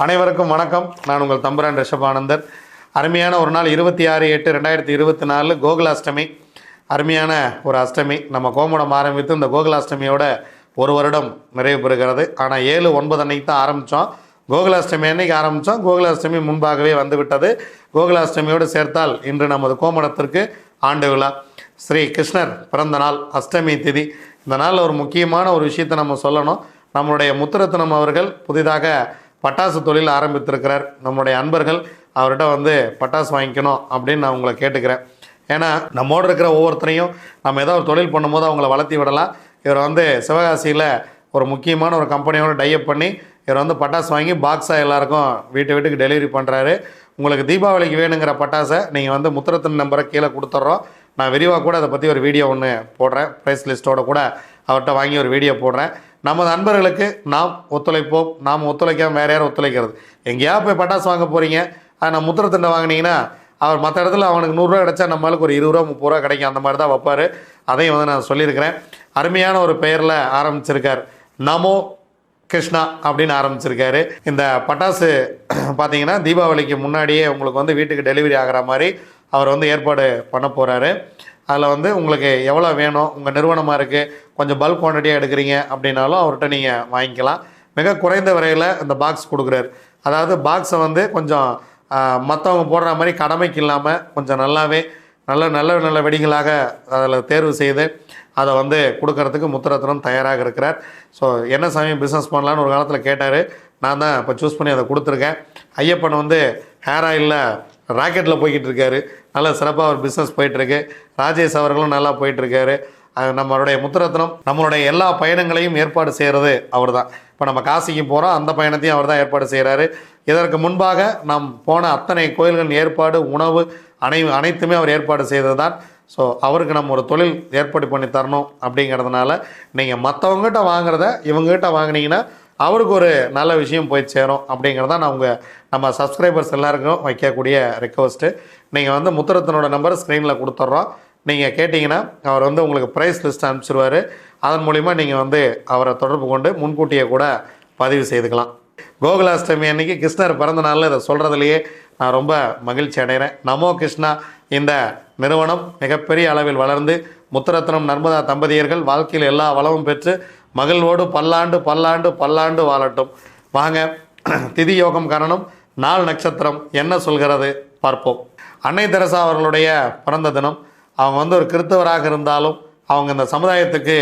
அனைவருக்கும் வணக்கம். நான் உங்கள் தம்புரான் ரிஷபானந்தர். அருமையான ஒரு நாள் 26/8/2024 கோகுலாஷ்டமி. அருமையான ஒரு அஷ்டமி. நம்ம கோமுடம் ஆரம்பித்து இந்த கோகுலாஷ்டமியோட ஒரு வருடம் நிறைவு பெறுகிறது. ஆனால் 7/9 அன்னைக்கு தான் ஆரம்பித்தோம். கோகுலாஷ்டமி அன்னைக்கு ஆரம்பித்தோம். கோகுலாஷ்டமி முன்பாகவே வந்துவிட்டது. கோகுலாஷ்டமியோடு சேர்த்தால் இன்று நமது கோமுடத்திற்கு ஆண்டு விழா. ஸ்ரீ கிருஷ்ணர் பிறந்த நாள், அஷ்டமி திதி. இந்த நாளில் ஒரு முக்கியமான ஒரு விஷயத்தை நம்ம சொல்லணும். நம்மளுடைய முத்துரத்னம் அவர்கள் புதிதாக பட்டாசு தொழில் ஆரம்பித்திருக்கிறார். நம்மளுடைய அன்பர்கள் அவர்கிட்ட பட்டாசு வாங்கிக்கணும் அப்படின்னு நான் உங்களை கேட்டுக்கிறேன். ஏன்னா நம்மோடு இருக்கிற ஒவ்வொருத்தரையும் நம்ம ஏதோ ஒரு தொழில் பண்ணும்போது அவங்கள வளர்த்தி விடலாம். இவர் சிவகாசியில் ஒரு முக்கியமான ஒரு கம்பெனியோட டைப் பண்ணி இவர் பட்டாசு வாங்கி பாக்ஸாக எல்லாருக்கும் வீட்டுக்கு டெலிவரி பண்ணுறாரு. உங்களுக்கு தீபாவளிக்கு வேணுங்கிற பட்டாசை நீங்கள் முத்துரத்னம் நம்பரை கீழே கொடுத்துட்றோம். நான் விரிவாக கூட அதை பற்றி ஒரு வீடியோ ஒன்று போடுறேன். ப்ரைஸ் லிஸ்ட்டோட கூட அவர்கிட்ட வாங்கி ஒரு வீடியோ போடுறேன். நமது நண்பர்களுக்கு நாம் ஒத்துழைப்போம். நாம் ஒத்துழைக்காமல் வேறு யாரும் ஒத்துழைக்கிறது? எங்கேயாவது போய் பட்டாசு வாங்க போகிறீங்க, அதை நான் முத்துரத்தின் வாங்கினீங்கன்னா அவர் மற்ற இடத்துல அவனுக்கு 100 ரூபா கிடச்சா நம்மளுக்கு ஒரு 20 ரூபா 30 ரூபா கிடைக்கும். அந்த மாதிரி தான் வைப்பார். அதையும் நான் சொல்லியிருக்கிறேன். அருமையான ஒரு பெயரில் ஆரம்பிச்சிருக்கார். நமோ கிருஷ்ணா அப்படின்னு ஆரம்பிச்சிருக்காரு. இந்த பட்டாசு பார்த்தீங்கன்னா தீபாவளிக்கு முன்னாடியே உங்களுக்கு வீட்டுக்கு டெலிவரி ஆகிற மாதிரி அவர் ஏற்பாடு பண்ண போகிறாரு. அதில் உங்களுக்கு எவ்வளோ வேணும், உங்கள் நிறுவனமாக இருக்குது, கொஞ்சம் பல்க் குவான்டிட்டியாக எடுக்கிறீங்க அப்படின்னாலும் அவர்கிட்ட நீங்கள் வாங்கிக்கலாம். மிக குறைந்த விலையில் இந்த பாக்ஸ் கொடுக்குறாரு. அதாவது பாக்ஸை கொஞ்சம் மற்றவங்க போடுற மாதிரி கடமைக்கு இல்லாமல் கொஞ்சம் நல்லாவே நல்ல வெடிகளாக அதில் தேர்வு செய்து அதை கொடுக்கறதுக்கு முத்துரத்னம் தயாராக இருக்கிறார். ஸோ என்ன சமயம் பிஸ்னஸ் பண்ணலான்னு ஒரு காலத்தில் கேட்டார். நான் தான் இப்போ சூஸ் பண்ணி அதை கொடுத்துருக்கேன். ஐயப்பன் ஹேர் ஆயிலில் ராக்கெட்டில் போய்கிட்டு இருக்காரு. நல்ல சிறப்பாக ஒரு பிஸ்னஸ் போயிட்டுருக்கு. ராஜேஷ் அவர்களும் நல்லா போயிட்டுருக்காரு. நம்மளுடைய முத்துரத்னம் நம்மளுடைய எல்லா பயணங்களையும் ஏற்பாடு செய்கிறது அவர் தான். இப்போ நம்ம காசிக்கு போகிறோம், அந்த பயணத்தையும் அவர் தான் ஏற்பாடு செய்கிறாரு. இதற்கு முன்பாக நாம் போன அத்தனை கோயில்கள் ஏற்பாடு, உணவு அனைத்துமே அவர் ஏற்பாடு செய்தது தான். ஸோ அவருக்கு நம்ம ஒரு தொழில் ஏற்பாடு பண்ணி தரணும். அப்படிங்கிறதுனால நீங்கள் மற்றவங்ககிட்ட வாங்குறத இவங்ககிட்ட வாங்கினீங்கன்னா அவருக்கு ஒரு நல்ல விஷயம் போய் சேரும். அப்படிங்கிறதான் நான் நம்ம சப்ஸ்கிரைபர்ஸ் எல்லாருக்கும் வைக்கக்கூடிய ரெக்வஸ்ட்டு. நீங்கள் முத்துரத்னோட நம்பர் ஸ்க்ரீனில் கொடுத்துட்றோம். நீங்கள் கேட்டிங்கன்னா அவர் உங்களுக்கு ப்ரைஸ் லிஸ்ட் அனுப்பிச்சிடுவார். அதன் மூலிமா நீங்கள் அவரை தொடர்பு கொண்டு முன்கூட்டியே கூட பதிவு செய்துக்கலாம். கோகுலாஷ்டமி அன்னைக்கு கிருஷ்ணர் பிறந்த நாளில் இதை சொல்கிறதுலையே நான் ரொம்ப மகிழ்ச்சி அடைகிறேன். நமோ கிருஷ்ணா. இந்த நிறுவனம் மிகப்பெரிய அளவில் வளர்ந்து முத்துரத்னம் நர்மதா தம்பதியர்கள் வாழ்க்கையில் எல்லா வளமும் பெற்று மகிழ்வோடு பல்லாண்டு பல்லாண்டு பல்லாண்டு வாழட்டும். வாங்க, திதி யோகம் காரணம் நாள் நட்சத்திரம் என்ன சொல்கிறது பார்ப்போம். அன்னை தெரசா அவர்களுடைய பிறந்த தினம். அவங்க ஒரு கிறிஸ்தவராக இருந்தாலும் அவங்க இந்த சமுதாயத்துக்கு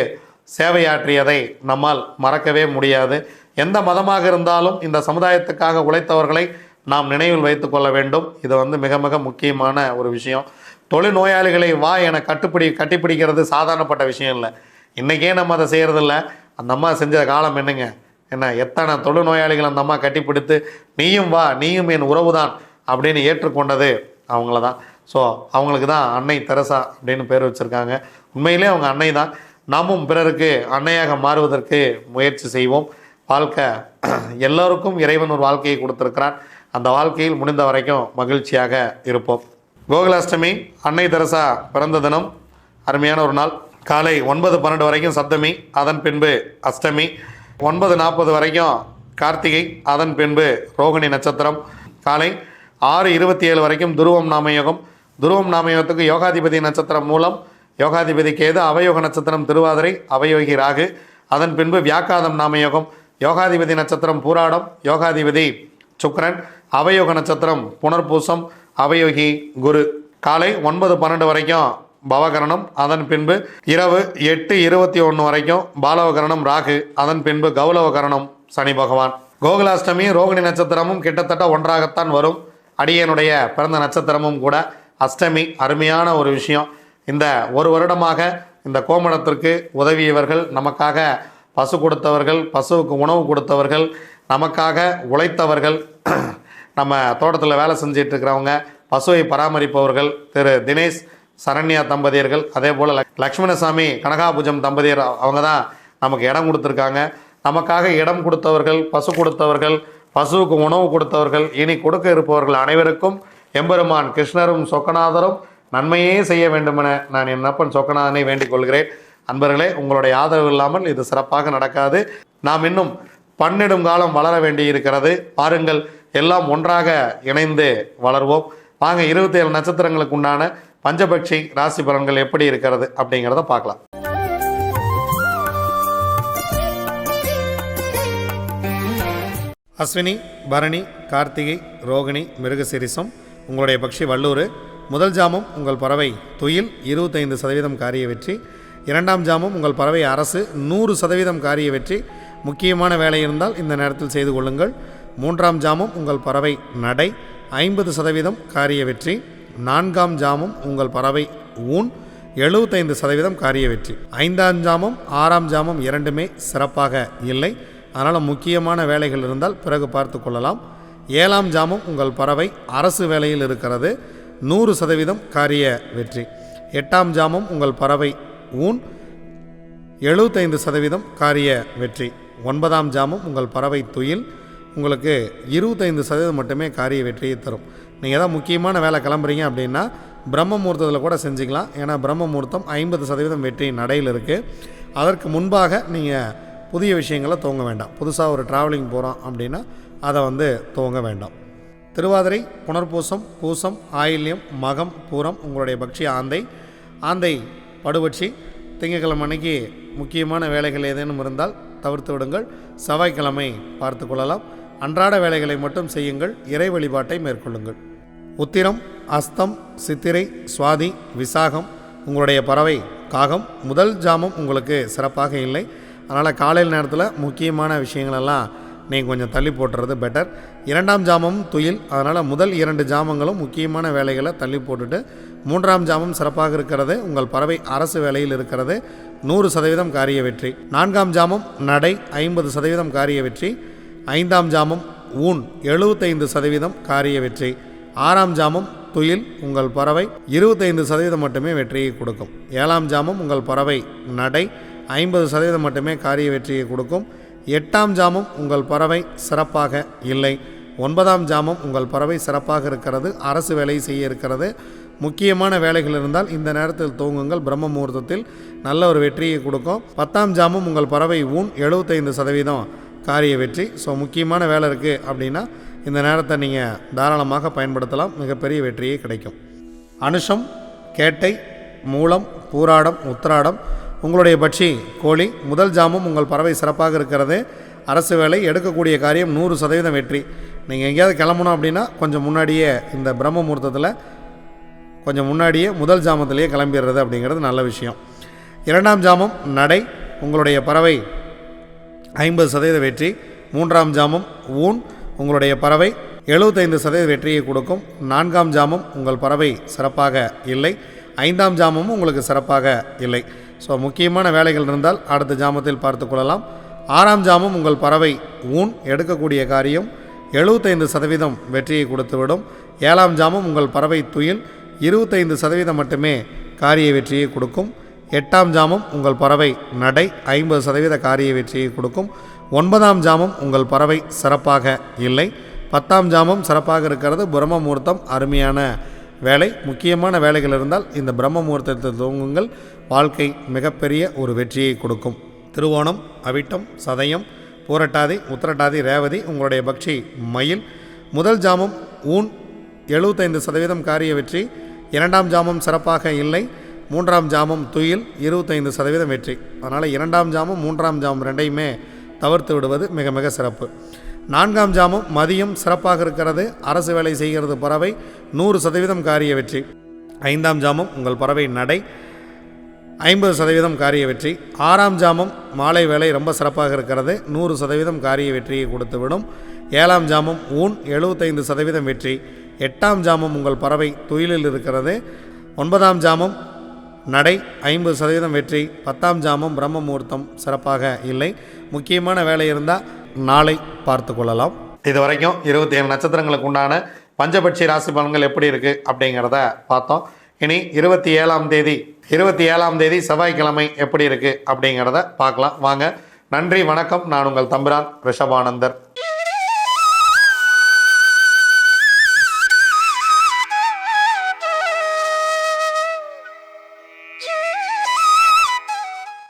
சேவையாற்றியதை நம்மால் மறக்கவே முடியாது. எந்த மதமாக இருந்தாலும் இந்த சமுதாயத்துக்காக உழைத்தவர்களை நாம் நினைவில் வைத்து கொள்ள வேண்டும். இது மிக மிக முக்கியமான ஒரு விஷயம். தொழில் நோயாளிகளை வா என கட்டிப்பிடிக்கிறது சாதாரணப்பட்ட விஷயம் இல்லை. இன்றைக்கே நம்ம அதை செய்கிறதில்ல. அந்த அம்மா செஞ்ச காலம் என்ன எத்தனை தொழில் நோயாளிகள் அந்த அம்மா கட்டிப்பிடித்து நீயும் வா, நீயும் என் உறவு தான் அப்படின்னு ஏற்றுக்கொண்டது அவங்கள தான். ஸோ அவங்களுக்கு தான் அன்னை தெரசா அப்படின்னு பேர் வச்சுருக்காங்க. உண்மையிலே அவங்க அன்னை தான். நாமும் பிறருக்கு அன்னையாக மாறுவதற்கு முயற்சி செய்வோம். வாழ்க்கை எல்லோருக்கும் இறைவன் ஒரு வாழ்க்கையை கொடுத்துருக்கிறான். அந்த வாழ்க்கையில் முடிந்த வரைக்கும் மகிழ்ச்சியாக இருப்போம். கோகுலாஷ்டமி, அன்னை தெரசா பிறந்த தினம். அருமையான ஒரு நாள். காலை 9:12 வரைக்கும் சப்தமி, அதன் பின்பு அஷ்டமி. 9:40 வரைக்கும் கார்த்திகை, அதன் பின்பு ரோகிணி நட்சத்திரம். காலை 6:27 வரைக்கும் துருவம் நாமயோகம். துருவம் நாமயோகத்துக்கு யோகாதிபதி நட்சத்திரம் மூலம், யோகாதிபதி கேது, அவயோக நட்சத்திரம் திருவாதிரை, அவயோகி ராகு. அதன் பின்பு வியாக்காதம் நாமயோகம். யோகாதிபதி நட்சத்திரம் பூராடம், யோகாதிபதி சுக்கிரன், அவயோக நட்சத்திரம் புனர்பூசம், அவயோகி குரு. காலை 9:12 வரைக்கும் பவகரணம். அதன் பின்பு இரவு 8:21 வரைக்கும் பாலவகரணம் ராகு. அதன் பின்பு கௌலவகரணம் சனி பகவான். கோகுலாஷ்டமி ரோகிணி நட்சத்திரமும் கிட்டத்தட்ட ஒன்றாகத்தான் வரும். அடியனுடைய பிறந்த நட்சத்திரமும் கூட அஷ்டமி. அருமையான ஒரு விஷயம். இந்த ஒரு வருடமாக இந்த கோமணத்திற்கு உதவியவர்கள், நமக்காக பசு கொடுத்தவர்கள், பசுவுக்கு உணவு கொடுத்தவர்கள், நமக்காக உழைத்தவர்கள், நம்ம தோட்டத்தில் வேலை செஞ்சிட்டு இருக்கிறவங்க, பசுவை பராமரிப்பவர்கள் திரு தினேஷ் சரண்யா தம்பதியர்கள், அதே போல் லக்ஷ்மணசாமி கனகாபுஜம் தம்பதியர், அவங்க தான் நமக்கு இடம் கொடுத்துருக்காங்க. நமக்காக இடம் கொடுத்தவர்கள், பசு கொடுத்தவர்கள், பசுவுக்கு உணவு கொடுத்தவர்கள், இனி கொடுக்க இருப்பவர்கள் அனைவருக்கும் எம்பெருமான் கிருஷ்ணரும் சொக்கநாதரும் நன்மையே செய்ய வேண்டுமென நான் என் அப்பன் சொக்கநாதனை வேண்டிக் கொள்கிறேன். அன்பர்களே, உங்களுடைய ஆதரவு இல்லாமல் இது சிறப்பாக நடக்காது. நாம் இன்னும் பன்னெடும் காலம் வளர வேண்டி இருக்கிறது. பாருங்கள், எல்லாம் ஒன்றாக இணைந்து வளர்வோம். வாங்க 27 நட்சத்திரங்களுக்கு உண்டான பஞ்சபட்சி ராசி பலன்கள் எப்படி இருக்கிறது அப்படிங்கிறத பார்க்கலாம். அஸ்வினி, பரணி, கார்த்திகை, ரோகிணி, மிருகசிரிசம் உங்களுடைய பக்ஷி வல்லூர். முதல் ஜாமம் உங்கள் பறவை துயில் 25% காரிய வெற்றி. இரண்டாம் ஜாமம் உங்கள் பறவை அரசு 100% காரிய வெற்றி. முக்கியமான வேலை இருந்தால் இந்த நேரத்தில் செய்து கொள்ளுங்கள். மூன்றாம் ஜாமம் உங்கள் பறவை நடை 50% காரிய வெற்றி. நான்காம் ஜாமம் உங்கள் பறவை ஊன் 75% காரிய வெற்றி. ஐந்தாம் ஜாமம் ஆறாம் ஜாமம் இரண்டுமே சிறப்பாக இல்லை. அதனால் முக்கியமான வேலைகள் இருந்தால் பிறகு பார்த்து கொள்ளலாம். ஏழாம் ஜாமம் உங்கள் பறவை அரசு வேலையில் இருக்கிறது 100% காரிய வெற்றி. எட்டாம் ஜாமம் உங்கள் பறவை ஊன் 75% காரிய வெற்றி. ஒன்பதாம் ஜாமம் உங்கள் பறவை துயில் உங்களுக்கு 25% மட்டுமே காரிய வெற்றியை தரும். நீங்கள் ஏதாவது முக்கியமான வேலை கிளம்புறீங்க அப்படின்னா பிரம்ம முகூர்த்தத்தில் கூட செஞ்சுக்கலாம். ஏன்னா பிரம்ம முகூர்த்தம் 50% வெற்றி நடையில் இருக்குது. அதற்கு முன்பாக நீங்கள் புதிய விஷயங்களை துவங்க வேண்டாம். புதுசாக ஒரு ட்ராவலிங் போகிறோம் அப்படின்னா அதை துவங்க வேண்டாம். திருவாதிரை, புனர்பூசம், பூசம், ஆயில்யம், மகம், பூரம் உங்களுடைய பக்ஷி ஆந்தை. ஆந்தை படுபட்சி. திங்கட்கிழமை அன்னைக்கு முக்கியமான வேலைகள் ஏதேனும் இருந்தால் தவிர்த்து விடுங்கள். செவ்வாய்க்கிழமை பார்த்து கொள்ளலாம். அன்றாட வேலைகளை மட்டும் செய்யுங்கள். இறை வழிபாட்டை மேற்கொள்ளுங்கள். உத்திரம், அஸ்தம், சித்திரை, சுவாதி, விசாகம் உங்களுடைய பறவை காகம். முதல் ஜாமம் உங்களுக்கு சிறப்பாக இல்லை. அதனால் காலையில் நேரத்தில் முக்கியமான விஷயங்களெல்லாம் நீங்கள் கொஞ்சம் தள்ளி போட்டுறது பெட்டர். இரண்டாம் ஜாமம் துயில். அதனால் முதல் 2 ஜாமங்களும் முக்கியமான வேலைகளை தள்ளி போட்டுட்டு மூன்றாம் ஜாமம் சிறப்பாக இருக்கிறது. உங்கள் பறவை அரசு வேலையில் இருக்கிறது 100% காரிய வெற்றி. நான்காம் ஜாமம் நடை 50% காரிய வெற்றி. ஐந்தாம் ஜாமம் ஊன் 75% காரிய வெற்றி. ஆறாம் ஜாமம் துயில் உங்கள் பறவை 25% மட்டுமே வெற்றியை கொடுக்கும். ஏழாம் ஜாமம் உங்கள் பறவை நடை 50% மட்டுமே காரிய வெற்றியை கொடுக்கும். எட்டாம் ஜாமம் உங்கள் பறவை சிறப்பாக இல்லை. ஒன்பதாம் ஜாமம் உங்கள் பறவை சிறப்பாக இருக்கிறது. அரசு வேலை செய்ய இருக்கிறது. முக்கியமான வேலைகள் இருந்தால் இந்த நேரத்தில் தூங்குங்கள். பிரம்ம முகூர்த்தத்தில் நல்ல ஒரு வெற்றியை கொடுக்கும். 10ஆம் ஜாமம் உங்கள் பறவை ஊன் 75% காரிய வெற்றி. ஸோ முக்கியமான வேலை இருக்குது அப்படின்னா இந்த நேரத்தை நீங்கள் தாராளமாக பயன்படுத்தலாம். மிகப்பெரிய வெற்றியே கிடைக்கும். அனுஷம், கேட்டை, மூலம், பூராடம், உத்திராடம் உங்களுடைய பட்சி கோழி. முதல் ஜாமம் உங்கள் பறவை சிறப்பாக இருக்கிறது. அரசு வேலை எடுக்கக்கூடிய காரியம் 100% வெற்றி. நீங்கள் எங்கேயாவது கிளம்பணும் அப்படின்னா கொஞ்சம் முன்னாடியே இந்த பிரம்ம முகூர்த்தத்தில் கொஞ்சம் முன்னாடியே முதல் ஜாமத்திலேயே கிளம்பிடுறது அப்படிங்கிறது நல்ல விஷயம். இரண்டாம் ஜாமம் நடை உங்களுடைய பறவை 50% வெற்றி. மூன்றாம் ஜாமம் ஊன் உங்களுடைய பறவை 75% வெற்றியை கொடுக்கும். நான்காம் ஜாமம் உங்கள் பறவை சிறப்பாக இல்லை. ஐந்தாம் ஜாமமும் உங்களுக்கு சிறப்பாக இல்லை. ஸோ முக்கியமான வேலைகள் இருந்தால் அடுத்த ஜாமத்தில் பார்த்து கொள்ளலாம். ஆறாம் ஜாமம் உங்கள் பறவை ஊன் எடுக்கக்கூடிய காரியம் 75% வெற்றியை கொடுத்துவிடும். ஏழாம் ஜாமம் உங்கள் பறவை துயில் 25% மட்டுமே காரிய வெற்றியை கொடுக்கும். எட்டாம் ஜாமம் உங்கள் பறவை நடை 50% காரிய வெற்றியை கொடுக்கும். ஒன்பதாம் ஜாமம் உங்கள் பறவை சிறப்பாக இல்லை. 10ஆம் ஜாமம் சிறப்பாக இருக்கிறது. பிரம்ம முகூர்த்தம் அருமையான வேலை. முக்கியமான வேலைகள் இருந்தால் இந்த பிரம்ம முகூர்த்தத்தை துவங்குங்கள். வாழ்க்கை மிகப்பெரிய ஒரு வெற்றியை கொடுக்கும். திருவோணம், அவிட்டம், சதயம், பூரட்டாதி, உத்திரட்டாதி, ரேவதி உங்களுடைய பக்ஷி மயில். முதல் ஜாமம் ஊன் 75% காரிய வெற்றி. இரண்டாம் ஜாமம் சிறப்பாக இல்லை. மூன்றாம் ஜாமம் துயில் 25% வெற்றி. அதனால் இரண்டாம் ஜாமம் மூன்றாம் ஜாமம் ரெண்டையுமே தவிர்த்து விடுவது மிக மிக சிறப்பு. நான்காம் ஜாமம் மதியம் சிறப்பாக இருக்கிறது. அரசு வேலை செய்கிறது பறவை 100% காரிய வெற்றி. ஐந்தாம் ஜாமம் உங்கள் பறவை நடை 50% காரிய வெற்றி. ஆறாம் ஜாமம் மாலை வேலை ரொம்ப சிறப்பாக இருக்கிறது. 100% காரிய வெற்றியை கொடுத்துவிடும். ஏழாம் ஜாமம் ஊன் 75% வெற்றி. எட்டாம் ஜாமம் உங்கள் பறவை துயிலில் இருக்கிறது. ஒன்பதாம் ஜாமம் நடை 50% வெற்றி. 10ஆம் ஜாமம் பிரம்ம முகூர்த்தம் சிறப்பாக இல்லை. முக்கியமான வேலை இருந்தால் நாளை பார்த்து கொள்ளலாம். இது வரைக்கும் 27 நட்சத்திரங்களுக்கு உண்டான பஞ்சபட்சி ராசி பலன்கள் எப்படி இருக்குது அப்படிங்கிறத பார்த்தோம். இனி 27ஆம் தேதி செவ்வாய்க்கிழமை எப்படி இருக்குது அப்படிங்கிறத பார்க்கலாம். வாங்க. நன்றி, வணக்கம். நான் உங்கள் தம்பிரான் ரிஷபானந்தர்.